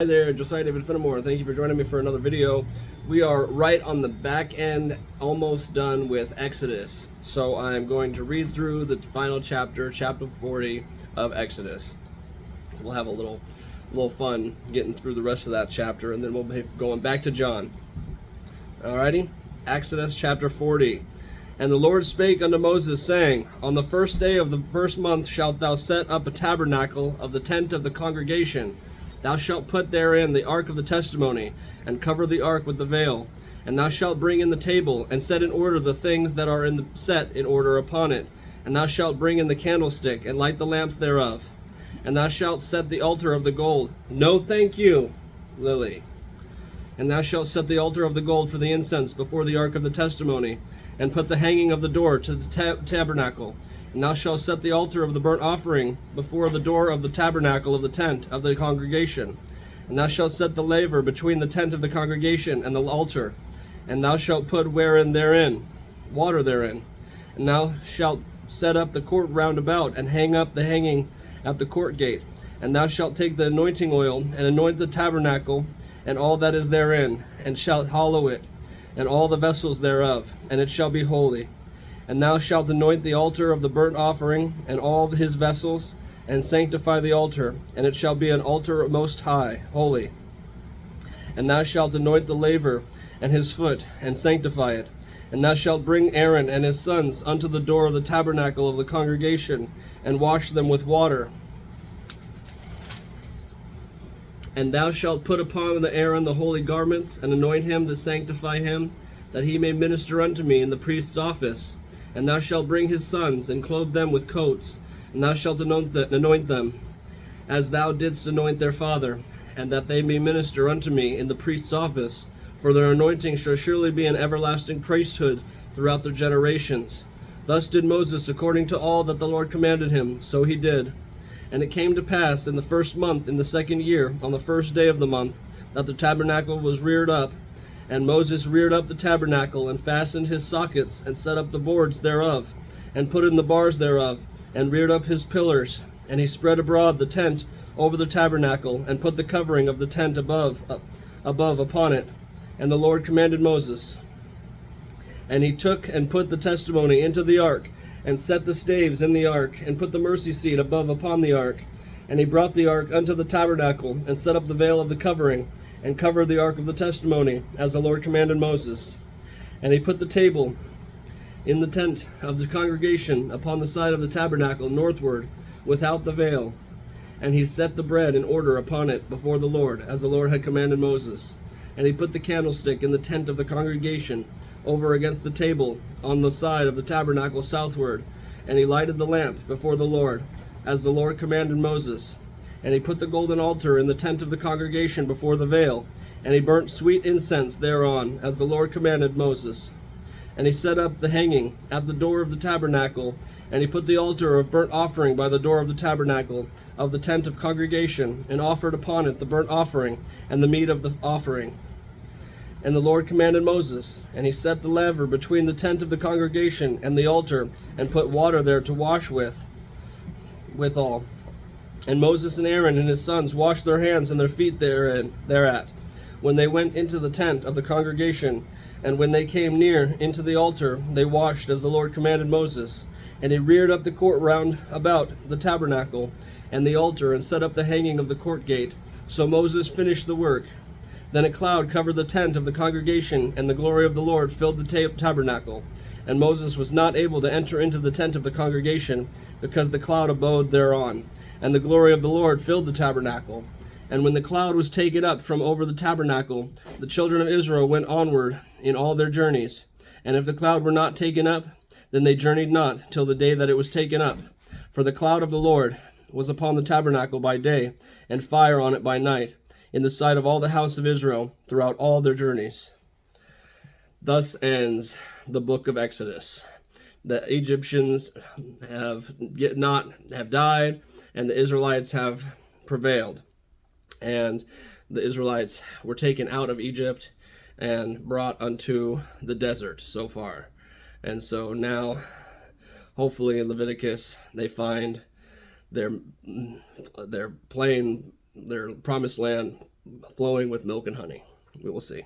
Hi there, Josiah David Fenimore. Thank you for joining me for another video. We are right on the back end, almost done with Exodus. So I'm going to read through the final chapter, chapter 40 of Exodus. We'll have a little fun getting through the rest of that chapter, and then we'll be going back to John. Alrighty, Exodus chapter 40. And the Lord spake unto Moses, saying, On the first day of the first month shalt thou set up a tabernacle of the tent of the congregation. Thou shalt put therein the ark of the testimony, and cover the ark with the veil. And thou shalt bring in the table, and set in order the things that are set in order upon it. And thou shalt bring in the candlestick, and light the lamps thereof. And thou shalt set the altar of the gold. No thank you, Lily. And thou shalt set the altar of the gold for the incense before the ark of the testimony, and put the hanging of the door to the tabernacle. And thou shalt set the altar of the burnt offering before the door of the tabernacle of the tent of the congregation. And thou shalt set the laver between the tent of the congregation and the altar. And thou shalt put water therein. And thou shalt set up the court round about, and hang up the hanging at the court gate. And thou shalt take the anointing oil, and anoint the tabernacle, and all that is therein, and shalt hallow it, and all the vessels thereof, and it shall be holy. And thou shalt anoint the altar of the burnt offering, and all his vessels, and sanctify the altar, and it shall be an altar most high, holy. And thou shalt anoint the laver and his foot, and sanctify it. And thou shalt bring Aaron and his sons unto the door of the tabernacle of the congregation, and wash them with water. And thou shalt put upon the Aaron the holy garments, and anoint him to sanctify him, that he may minister unto me in the priest's office. And thou shalt bring his sons, and clothe them with coats, and thou shalt anoint them, as thou didst anoint their father, and that they may minister unto me in the priest's office. For their anointing shall surely be an everlasting priesthood throughout their generations. Thus did Moses according to all that the Lord commanded him, so he did. And it came to pass in the first month, in the second year, on the first day of the month, that the tabernacle was reared up. And Moses reared up the tabernacle, and fastened his sockets, and set up the boards thereof, and put in the bars thereof, and reared up his pillars. And he spread abroad the tent over the tabernacle, and put the covering of the tent above upon it. And the Lord commanded Moses. And he took and put the testimony into the ark, and set the staves in the ark, and put the mercy seat above upon the ark. And he brought the ark unto the tabernacle, and set up the veil of the covering, and covered the ark of the testimony, as the Lord commanded Moses. And he put the table in the tent of the congregation upon the side of the tabernacle northward, without the veil. And he set the bread in order upon it before the Lord, as the Lord had commanded Moses. And he put the candlestick in the tent of the congregation, over against the table, on the side of the tabernacle southward. And he lighted the lamp before the Lord, as the Lord commanded Moses. And he put the golden altar in the tent of the congregation before the veil, and he burnt sweet incense thereon, as the Lord commanded Moses. And he set up the hanging at the door of the tabernacle, and he put the altar of burnt offering by the door of the tabernacle of the tent of congregation, and offered upon it the burnt offering and the meat of the offering. And the Lord commanded Moses, and he set the laver between the tent of the congregation and the altar, and put water there to wash withal. And Moses and Aaron and his sons washed their hands and their feet thereat, when they went into the tent of the congregation. And when they came near into the altar, they washed as the Lord commanded Moses. And he reared up the court round about the tabernacle and the altar, and set up the hanging of the court gate. So Moses finished the work. Then a cloud covered the tent of the congregation, and the glory of the Lord filled the tabernacle. And Moses was not able to enter into the tent of the congregation, because the cloud abode thereon. And the glory of the Lord filled the tabernacle. And when the cloud was taken up from over the tabernacle, the children of Israel went onward in all their journeys. And if the cloud were not taken up, then they journeyed not till the day that it was taken up. For the cloud of the Lord was upon the tabernacle by day, and fire on it by night, in the sight of all the house of Israel throughout all their journeys. Thus ends the book of Exodus. The Egyptians have died, and the Israelites have prevailed. And the Israelites were taken out of Egypt and brought unto the desert so far. And so now, hopefully in Leviticus, they find their promised land flowing with milk and honey. We will see.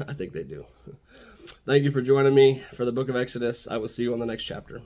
I think they do. Thank you for joining me for the book of Exodus. I will see you on the next chapter.